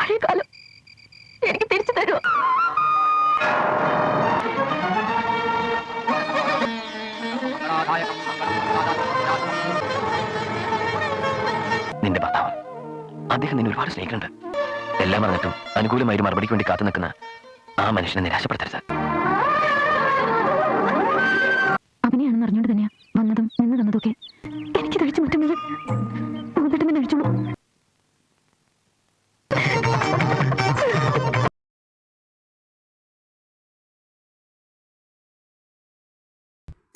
പഴയ കാലം എനിക്ക് തിരിച്ചു തരുമോ? നിന്റെ ഭർത്താവ് അദ്ദേഹം നിന്നെ ഒരുപാട് സ്നേഹിക്കുന്നുണ്ട്. എല്ലാം പറഞ്ഞിട്ടും അനുകൂലമായി മറുപടിക്ക് വേണ്ടി കാത്തു നിൽക്കുന്ന ആ മനുഷ്യനെ നിരാശപ്പെടുത്തരുത്. അവനെയാണെന്ന് അറിഞ്ഞുകൊണ്ട് തന്നെയാ വന്നതും നിന്ന് തന്നതൊക്കെ. എനിക്ക് കഴിച്ചു മറ്റുള്ളത് മുഖത്തിട്ട് തന്നെ കഴിച്ചോളൂ.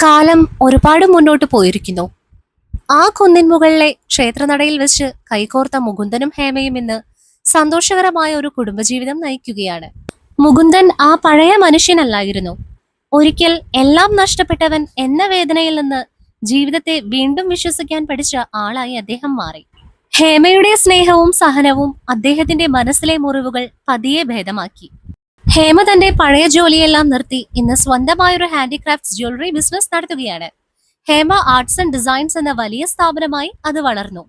കാലം ഒരുപാട് മുന്നോട്ട് പോയിരിക്കുന്നു. ആ കുന്നിൻ മുകളിലെ ക്ഷേത്രനടയിൽ വെച്ച് കൈകോർത്ത മുകുന്ദനും ഹേമയും ഇന്ന് സന്തോഷകരമായ ഒരു കുടുംബജീവിതം നയിക്കുകയാണ്. മുകുന്ദൻ ആ പഴയ മനുഷ്യനല്ലായിരുന്നു. ഒരിക്കൽ എല്ലാം നഷ്ടപ്പെട്ടവൻ എന്ന വേദനയിൽ നിന്ന് ജീവിതത്തെ വീണ്ടും വിശ്വസിക്കാൻ പഠിച്ച ആളായി അദ്ദേഹം മാറി. ഹേമയുടെ സ്നേഹവും സഹനവും അദ്ദേഹത്തിന്റെ മനസ്സിലെ മുറിവുകൾ പതിയെ ഭേദമാക്കി. ഹേമ തന്റെ പഴയ ജോലിയെല്ലാം നിർത്തി ഇന്ന് സ്വന്തമായൊരു ഹാൻഡിക്രാഫ്റ്റ്സ് ജ്വല്ലറി ബിസിനസ് നടത്തുകയാണ്. ഹേമ ആർട്സ് ആൻഡ് ഡിസൈൻസ് എന്ന വലിയ സ്ഥാപനമായി അത് വളർന്നു.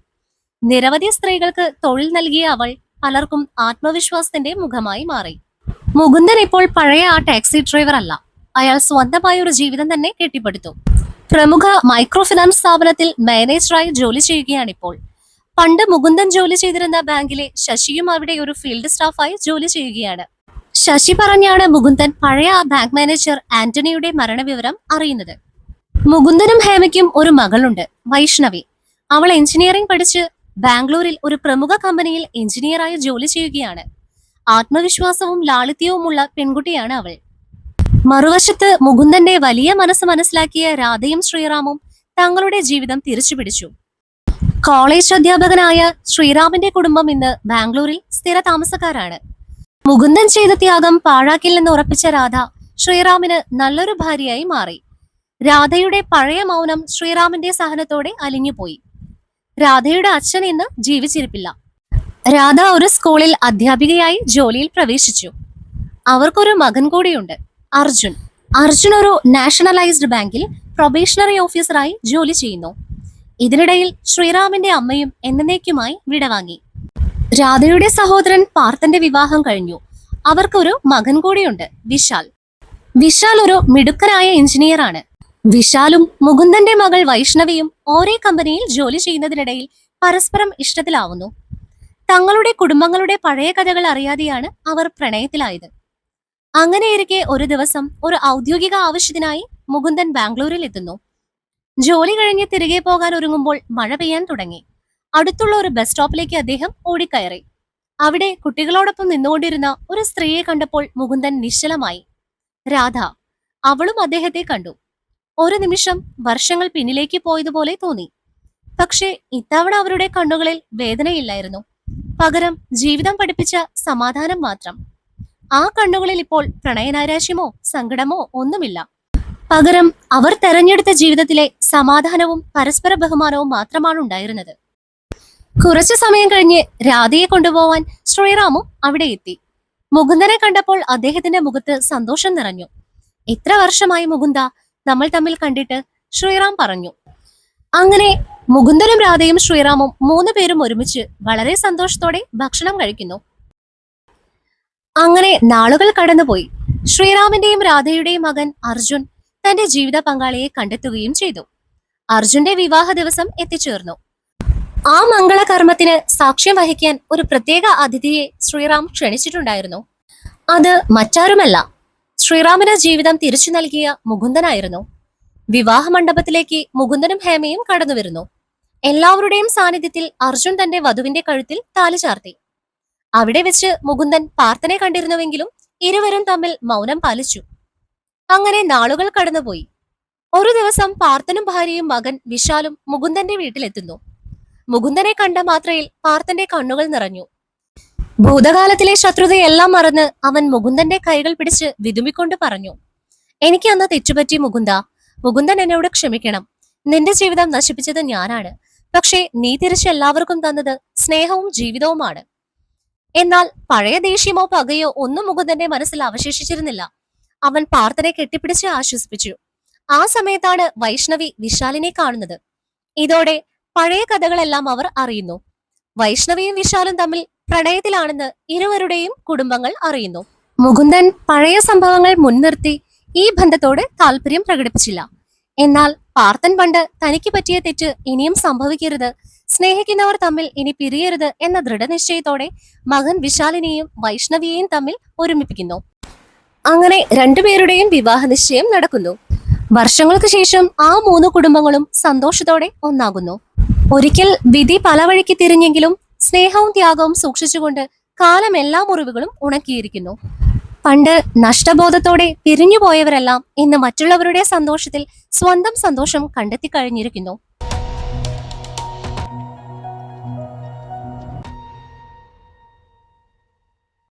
നിരവധി സ്ത്രീകൾക്ക് തൊഴിൽ നൽകിയ അവൾ പലർക്കും ആത്മവിശ്വാസത്തിന്റെ മുഖമായി മാറി. മുകുന്ദൻ ഇപ്പോൾ പഴയ ആ ടാക്സി ഡ്രൈവർ അല്ല. അയാൾ സ്വന്തമായ ഒരു ജീവിതം തന്നെ കെട്ടിപ്പടുത്തു. പ്രമുഖ മൈക്രോ ഫിനാൻസ് സ്ഥാപനത്തിൽ മാനേജറായി ജോലി ചെയ്യുകയാണിപ്പോൾ. പണ്ട് മുകുന്ദൻ ജോലി ചെയ്തിരുന്ന ബാങ്കിലെ ശശിയും അവിടെ ഒരു ഫീൽഡ് സ്റ്റാഫായി ജോലി ചെയ്യുകയാണ്. ശശി പറഞ്ഞാണ് മുകുന്ദൻ പഴയ ബാങ്ക് മാനേജർ ആന്റണിയുടെ മരണവിവരം അറിയുന്നത്. മുകുന്ദനും ഹേമയ്ക്കും ഒരു മകളുണ്ട്, വൈഷ്ണവി. അവൾ എഞ്ചിനീയറിംഗ് പഠിച്ച് ബാംഗ്ലൂരിൽ ഒരു പ്രമുഖ കമ്പനിയിൽ എഞ്ചിനീയറായി ജോലി ചെയ്യുകയാണ്. ആത്മവിശ്വാസവും ലാളിത്യവുമുള്ള പെൺകുട്ടിയാണ് അവൾ. മറുവശത്ത് മുകുന്ദന്റെ വലിയ മനസ്സ് മനസ്സിലാക്കിയ രാധയും ശ്രീറാമും തങ്ങളുടെ ജീവിതം തിരിച്ചുപിടിച്ചു. കോളേജ് അധ്യാപകനായ ശ്രീറാമിന്റെ കുടുംബം ഇന്ന് ബാംഗ്ലൂരിൽ സ്ഥിര താമസക്കാരാണ്. മുകുന്ദൻ ചെയ്ത ത്യാഗം പാഴാക്കില്ലെന്ന് ഉറപ്പിച്ച രാധ ശ്രീറാമിന് നല്ലൊരു ഭാര്യയായി മാറി. രാധയുടെ പഴയ മൗനം ശ്രീറാമിന്റെ സഹനത്തോടെ അലിഞ്ഞുപോയി. രാധയുടെ അച്ഛൻ ഇന്ന് ജീവിച്ചിരിപ്പില്ല. രാധ ഒരു സ്കൂളിൽ അധ്യാപികയായി ജോലിയിൽ പ്രവേശിച്ചു. അവർക്കൊരു മകൻ കൂടിയുണ്ട്, അർജുൻ. അർജുൻ ഒരു നാഷണലൈസ്ഡ് ബാങ്കിൽ പ്രൊബേഷണറി ഓഫീസറായി ജോലി ചെയ്യുന്നു. ഇതിനിടയിൽ ശ്രീറാമിന്റെ അമ്മയും എന്നേക്കുമായി വിടവാങ്ങി. രാധയുടെ സഹോദരൻ പാർത്ഥന്റെ വിവാഹം കഴിഞ്ഞു. അവർക്കൊരു മകൻ കൂടിയുണ്ട്, വിശാൽ. വിശാൽ ഒരു മിടുക്കനായ എഞ്ചിനീയർ ആണ്. വിശാലും മുകുന്ദന്റെ മകൾ വൈഷ്ണവിയും ഒരേ കമ്പനിയിൽ ജോലി ചെയ്യുന്നതിനിടയിൽ പരസ്പരം ഇഷ്ടത്തിലാവുന്നു. തങ്ങളുടെ കുടുംബങ്ങളുടെ പഴയ കഥകൾ അറിയാതെയാണ് അവർ പ്രണയത്തിലായത്. അങ്ങനെയിരിക്കെ ഒരു ദിവസം ഒരു ഔദ്യോഗിക ആവശ്യത്തിനായി മുകുന്ദൻ ബാംഗ്ലൂരിൽ എത്തുന്നു. ജോലി കഴിഞ്ഞ് തിരികെ പോകാൻ ഒരുങ്ങുമ്പോൾ മഴ പെയ്യാൻ തുടങ്ങി. അടുത്തുള്ള ഒരു ബസ് സ്റ്റോപ്പിലേക്ക് അദ്ദേഹം ഓടിക്കയറി. അവിടെ കുട്ടികളോടൊപ്പം നിന്നുകൊണ്ടിരുന്ന ഒരു സ്ത്രീയെ കണ്ടപ്പോൾ മുകുന്ദൻ നിശ്ചലമായി. രാധ. അവളും അദ്ദേഹത്തെ കണ്ടു. ഒരു നിമിഷം വർഷങ്ങൾ പിന്നിലേക്ക് പോയതുപോലെ തോന്നി. പക്ഷേ ഇത്തവണ അവരുടെ കണ്ണുകളിൽ വേദനയില്ലായിരുന്നു. പകരം ജീവിതം പഠിപ്പിച്ച സമാധാനം മാത്രം. ആ കണ്ണുകളിൽ ഇപ്പോൾ പ്രണയനൈരാശ്യമോ സങ്കടമോ ഒന്നുമില്ല. പകരം അവർ തെരഞ്ഞെടുത്ത ജീവിതത്തിലെ സമാധാനവും പരസ്പര ബഹുമാനവും മാത്രമാണ് ഉണ്ടായിരുന്നത്. കുറച്ചു സമയം കഴിഞ്ഞ് രാധയെ കൊണ്ടുപോവാൻ ശ്രീറാമും അവിടെ എത്തി. മുകുന്ദനെ കണ്ടപ്പോൾ അദ്ദേഹത്തിന്റെ മുഖത്ത് സന്തോഷം നിറഞ്ഞു. എത്ര വർഷമായി മുകുന്ദ നമ്മൾ തമ്മിൽ കണ്ടിട്ട്, ശ്രീറാം പറഞ്ഞു. അങ്ങനെ മുകുന്ദനും രാധയും ശ്രീറാമും 3 പേരും ഒരുമിച്ച് വളരെ സന്തോഷത്തോടെ ഭക്ഷണം കഴിക്കുന്നു. അങ്ങനെ നാളുകൾ കടന്നുപോയി. ശ്രീറാമിന്റെയും രാധയുടെയും മകൻ അർജുൻ തന്റെ ജീവിത പങ്കാളിയെ കണ്ടെത്തുകയും ചെയ്തു. അർജുന്റെ വിവാഹ ദിവസം എത്തിച്ചേർന്നു. ആ മംഗളകർമ്മത്തിന് സാക്ഷ്യം വഹിക്കാൻ ഒരു പ്രത്യേക അതിഥിയെ ശ്രീറാം ക്ഷണിച്ചിട്ടുണ്ടായിരുന്നു. അത് മറ്റാരുമല്ല, ശ്രീറാമിന് ജീവിതം തിരിച്ചു നൽകിയ മുകുന്ദനായിരുന്നു. വിവാഹ മണ്ഡപത്തിലേക്ക് മുകുന്ദനും ഹേമയും കടന്നു വരുന്നു. എല്ലാവരുടെയും സാന്നിധ്യത്തിൽ അർജുൻ തന്റെ വധുവിന്റെ കഴുത്തിൽ താലി ചാർത്തി. അവിടെ വെച്ച് മുകുന്ദൻ പാർത്ഥനെ കണ്ടിരുന്നുവെങ്കിലും ഇരുവരും തമ്മിൽ മൗനം പാലിച്ചു. അങ്ങനെ നാളുകൾ കടന്നുപോയി. ഒരു ദിവസം പാർത്ഥനും ഭാര്യയും മകൻ വിശാലും മുകുന്ദന്റെ വീട്ടിലെത്തുന്നു. മുകുന്ദനെ കണ്ട മാത്രയിൽ പാർത്ഥന്റെ കണ്ണുകൾ നിറഞ്ഞു. ഭൂതകാലത്തിലെ ശത്രുതയെല്ലാം മറന്ന് അവൻ മുകുന്ദന്റെ കൈകൾ പിടിച്ച് വിതുമ്പിക്കൊണ്ട് പറഞ്ഞു, എനിക്ക് അന്ന് തെറ്റുപറ്റി മുകുന്ദ. മുകുന്ദൻ എന്നോട് ക്ഷമിക്കണം. നിന്റെ ജീവിതം നശിപ്പിച്ചത് ഞാനാണ്. പക്ഷേ നീ തിരിച്ച് എല്ലാവർക്കും തന്നത് സ്നേഹവും ജീവിതവുമാണ്. എന്നാൽ പഴയ ദേഷ്യമോ പകയോ ഒന്നും മുകുന്ദന്റെ മനസ്സിൽ അവശേഷിച്ചിരുന്നില്ല. അവൻ പാർത്ഥനെ കെട്ടിപ്പിടിച്ച് ആശ്വസിപ്പിച്ചു. ആ സമയത്താണ് വൈഷ്ണവി വിശാലിനെ കാണുന്നത്. ഇതോടെ പഴയ കഥകളെല്ലാം അവർ അറിയുന്നു. വൈഷ്ണവിയും വിശാലും തമ്മിൽ പ്രണയത്തിലാണെന്ന് ഇരുവരുടെയും കുടുംബങ്ങൾ അറിയുന്നു. മുകുന്ദൻ പഴയ സംഭവങ്ങൾ മുൻനിർത്തി ഈ ബന്ധത്തോട് താല്പര്യം പ്രകടിപ്പിച്ചില്ല. എന്നാൽ പാർത്ഥൻ പണ്ട് തനിക്ക് പറ്റിയ തെറ്റ് ഇനിയും സംഭവിക്കരുത്, സ്നേഹിക്കുന്നവർ തമ്മിൽ ഇനി പിരിയരുത് എന്ന ദൃഢനിശ്ചയത്തോടെ മകൻ വിശാലിനെയും വൈഷ്ണവിയെയും തമ്മിൽ ഒരുമിപ്പിക്കുന്നു. അങ്ങനെ രണ്ടുപേരുടെയും വിവാഹ നിശ്ചയം നടക്കുന്നു. വർഷങ്ങൾക്ക് ശേഷം ആ 3 കുടുംബങ്ങളും സന്തോഷത്തോടെ ഒന്നാകുന്നു. ഒരിക്കൽ വിധി പല വഴിക്ക് തിരിഞ്ഞെങ്കിലും സ്നേഹവും ത്യാഗവും സൂക്ഷിച്ചുകൊണ്ട് കാലം എല്ലാ മുറിവുകളും ഉണക്കിയിരിക്കുന്നു. പണ്ട് നഷ്ടബോധത്തോടെ പിരിഞ്ഞുപോയവരെല്ലാം ഇന്ന് മറ്റുള്ളവരുടെ സന്തോഷത്തിൽ സ്വന്തം സന്തോഷം കണ്ടെത്തി കഴിഞ്ഞിരിക്കുന്നു.